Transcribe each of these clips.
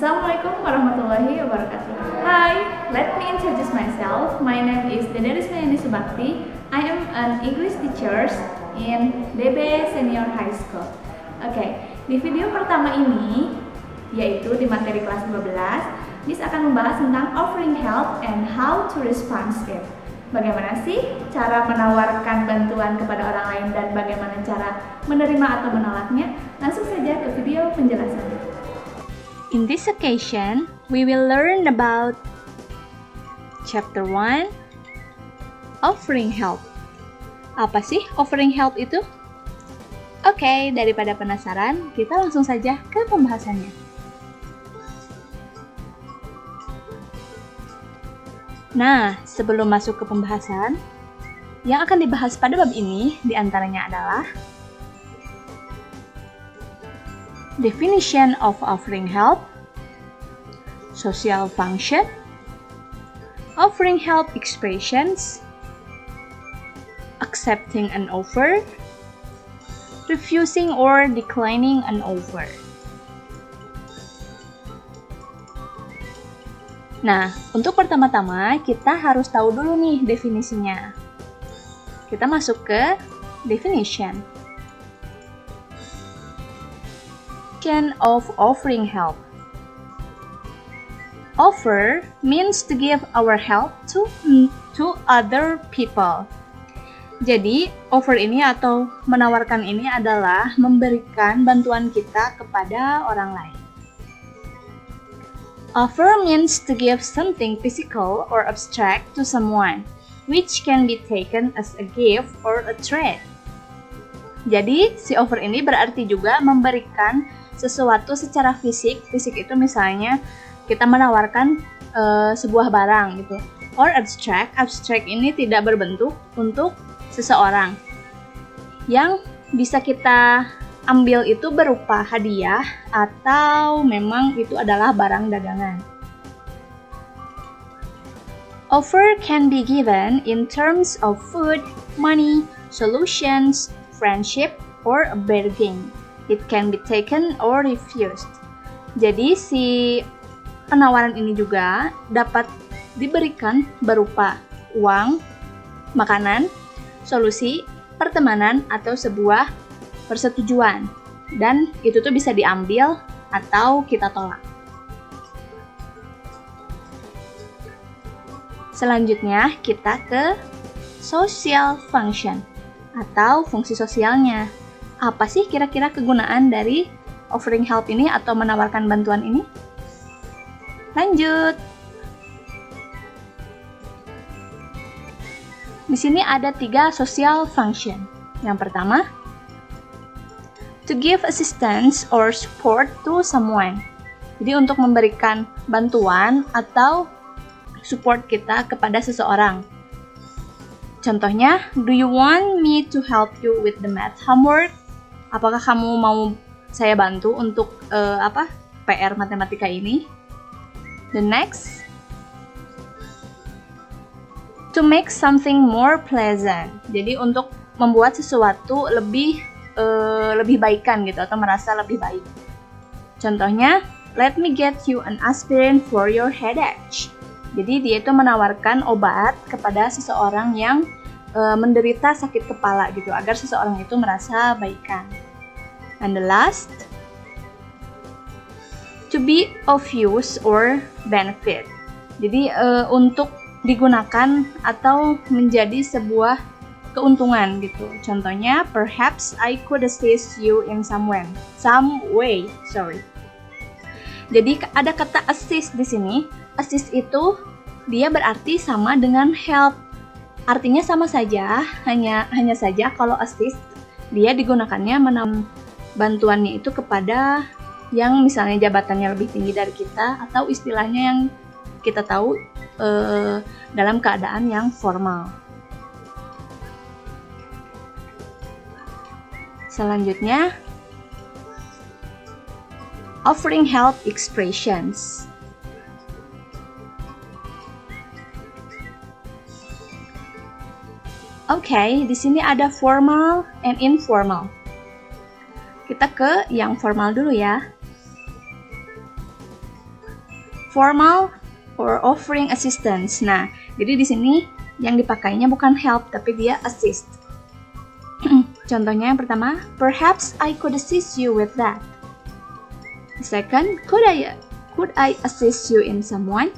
Assalamualaikum warahmatullahi wabarakatuh. Hi, let me introduce myself. My name is Dedaris Mayani Subakti. I am an English teacher in DB Senior High School. Oke, di video pertama ini, yaitu di materi kelas 12, Miss akan membahas tentang offering help and how to respond it. Bagaimana sih cara menawarkan bantuan kepada orang lain dan bagaimana cara menerima atau menolaknya? Langsung saja ke video penjelasannya. In this occasion, we will learn about Chapter 1, Offering Help. Apa sih offering help itu? Oke, daripada penasaran, kita langsung saja ke pembahasannya. Nah, sebelum masuk ke pembahasan, yang akan dibahas pada bab ini diantaranya adalah definition of offering help, social function, offering help expressions, accepting an offer, refusing or declining an offer. Nah, untuk pertama-tama kita harus tahu dulu nih definisinya. Kita masuk ke definition. Of offering help. Offer means to give our help to other people. Jadi, offer ini atau menawarkan ini adalah memberikan bantuan kita kepada orang lain. Offer means to give something physical or abstract to someone, which can be taken as a gift or a trade. Jadi, si offer ini berarti juga memberikan sesuatu secara fisik. Fisik itu misalnya kita menawarkan sebuah barang gitu. Or abstract. Abstract ini tidak berbentuk untuk seseorang. Yang bisa kita ambil itu berupa hadiah atau memang itu adalah barang dagangan. Offer can be given in terms of food, money, solutions, friendship, or a bargain. It can be taken or refused. Jadi si penawaran ini juga dapat diberikan berupa uang, makanan, solusi, pertemanan, atau sebuah persetujuan. Dan itu tuh bisa diambil atau kita tolak. Selanjutnya kita ke social function atau fungsi sosialnya. Apa sih kira-kira kegunaan dari offering help ini atau menawarkan bantuan ini? Lanjut. Di sini ada 3 social function. Yang pertama, to give assistance or support to someone. Jadi untuk memberikan bantuan atau support kita kepada seseorang. Contohnya, do you want me to help you with the math homework? Apakah kamu mau saya bantu untuk PR matematika ini? The next, to make something more pleasant. Jadi untuk membuat sesuatu lebih baikan gitu atau merasa lebih baik. Contohnya, let me get you an aspirin for your headache. Jadi dia itu menawarkan obat kepada seseorang yang menderita sakit kepala gitu agar seseorang itu merasa baikan. And the last, to be of use or benefit. Jadi untuk digunakan atau menjadi sebuah keuntungan gitu. Contohnya, perhaps I could assist you in some way. Jadi ada kata assist di sini. Assist itu dia berarti sama dengan help. Artinya sama saja, hanya saja kalau assist dia digunakannya bantuannya itu kepada yang misalnya jabatannya lebih tinggi dari kita atau istilahnya yang kita tahu dalam keadaan yang formal. Selanjutnya, offering help expressions. Oke, di sini ada formal and informal. Kita ke yang formal dulu ya. formal or offering assistance. Nah, jadi di sini yang dipakainya bukan help tapi dia assist. Contohnya yang pertama, perhaps I could assist you with that. The second, could I assist you in someone?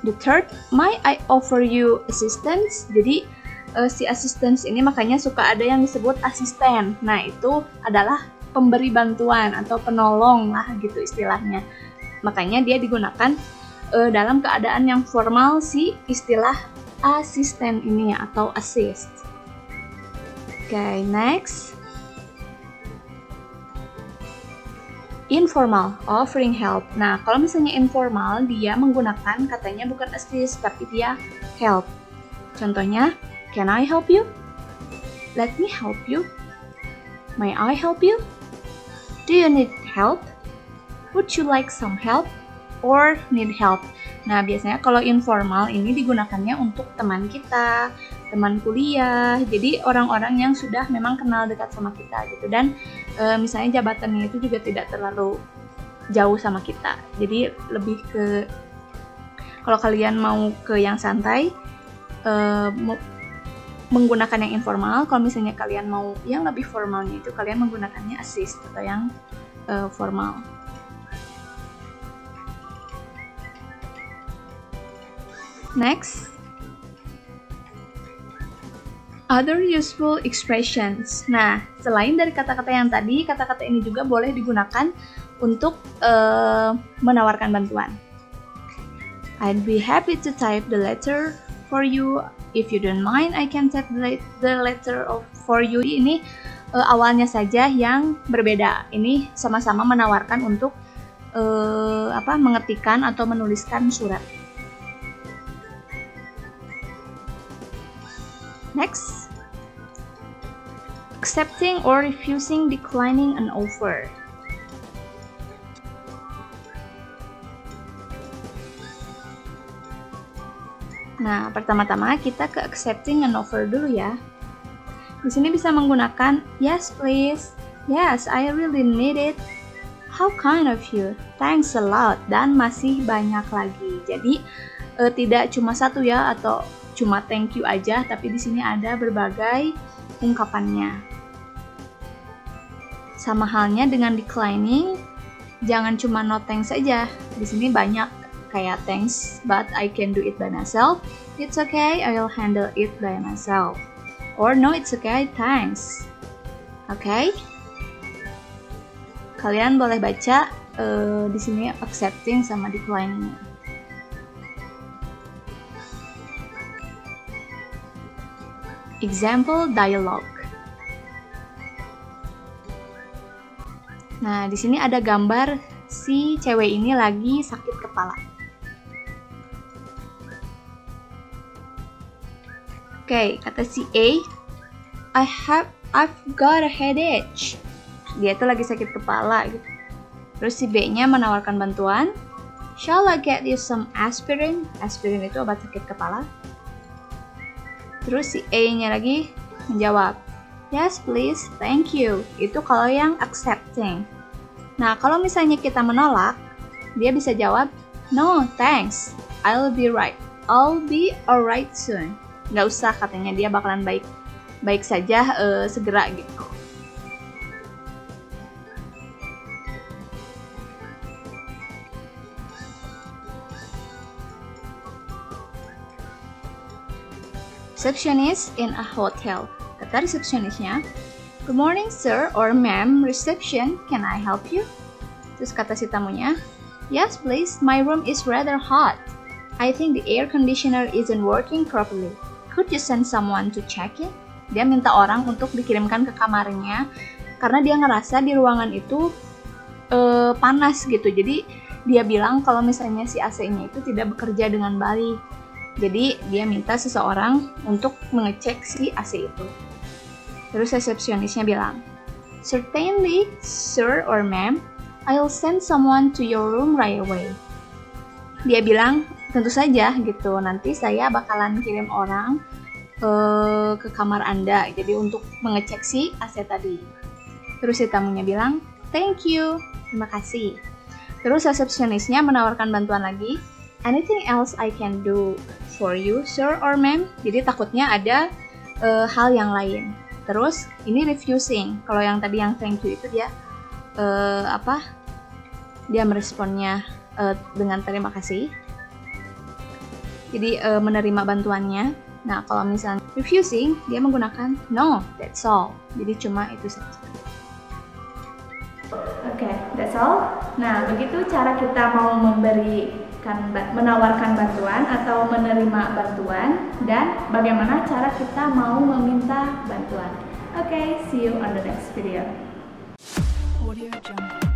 The third, might I offer you assistance? Jadi si assistance ini makanya suka ada yang disebut asisten. Nah, itu adalah pemberi bantuan atau penolong lah gitu istilahnya. Makanya dia digunakan dalam keadaan yang formal si istilah asisten ini atau assist. Okay, next. Informal, offering help. Nah, kalau misalnya informal, dia menggunakan katanya bukan assist, tapi dia help. Contohnya, can I help you? Let me help you. May I help you? Do you need help? Would you like some help? Or need help? Nah, biasanya kalau informal ini digunakannya untuk teman kita, teman kuliah, jadi orang-orang yang sudah memang kenal dekat sama kita gitu, dan misalnya jabatannya itu juga tidak terlalu jauh sama kita, jadi lebih ke kalau kalian mau ke yang santai menggunakan yang informal, kalau misalnya kalian mau yang lebih formalnya itu kalian menggunakannya assist atau yang formal. Next, other useful expressions. Nah, selain dari kata-kata yang tadi, kata-kata ini juga boleh digunakan untuk menawarkan bantuan. I'd be happy to type the letter for you. If you don't mind, I can type the letter for you. Ini awalnya saja yang berbeda. Ini sama-sama menawarkan untuk mengetikkan atau menuliskan surat. Next, accepting or refusing, declining an offer. Nah, pertama-tama kita ke accepting an offer dulu ya. Di sini bisa menggunakan yes please, yes I really need it, how kind of you, thanks a lot, dan masih banyak lagi. Jadi tidak cuma satu ya atau cuma thank you aja, tapi di sini ada berbagai ungkapannya. Sama halnya dengan declining, jangan cuma no thanks saja. Di sini banyak kayak thanks, but I can do it by myself. It's okay, I will handle it by myself. Or no, it's okay, thanks. Okay? Kalian boleh baca di sini accepting sama declining. Example dialogue. Nah, di sini ada gambar si cewek ini lagi sakit kepala. Oke, kata si A, I've got a headache. Dia tuh lagi sakit kepala gitu. Terus si B-nya menawarkan bantuan. Shall I get you some aspirin? Aspirin itu obat sakit kepala. Terus si A-nya lagi menjawab, yes please, thank you. Itu kalau yang accepting. Nah, kalau misalnya kita menolak, dia bisa jawab, no thanks, I'll be alright soon. Nggak usah, katanya dia bakalan baik saja segera gitu. Receptionist in a hotel. Kata resepsionisnya, good morning sir or ma'am, reception, can I help you? Terus kata si tamunya, yes please, my room is rather hot. I think the air conditioner isn't working properly. Could you send someone to check it? Dia minta orang untuk dikirimkan ke kamarnya karena dia ngerasa di ruangan itu panas gitu. Jadi dia bilang kalau misalnya si AC-nya itu tidak bekerja dengan baik. Jadi dia minta seseorang untuk mengecek si AC itu. Terus resepsionisnya bilang, certainly, sir or ma'am, I'll send someone to your room right away. Dia bilang, tentu saja gitu, nanti saya bakalan kirim orang ke kamar Anda, jadi untuk mengecek si AC tadi. Terus si tamunya bilang, thank you, terima kasih. Terus resepsionisnya menawarkan bantuan lagi. Anything else I can do for you, sir or ma'am? Jadi takutnya ada hal yang lain. Terus ini refusing. Kalau yang tadi yang thank you itu dia dia meresponnya dengan terima kasih. Jadi menerima bantuannya. Nah, kalau misalnya refusing, dia menggunakan no, that's all. Jadi cuma itu saja. Oke, that's all. Nah, begitu cara kita mau menawarkan bantuan atau menerima bantuan, dan bagaimana cara kita mau meminta bantuan. Oke, see you on the next video. Audio Jungle.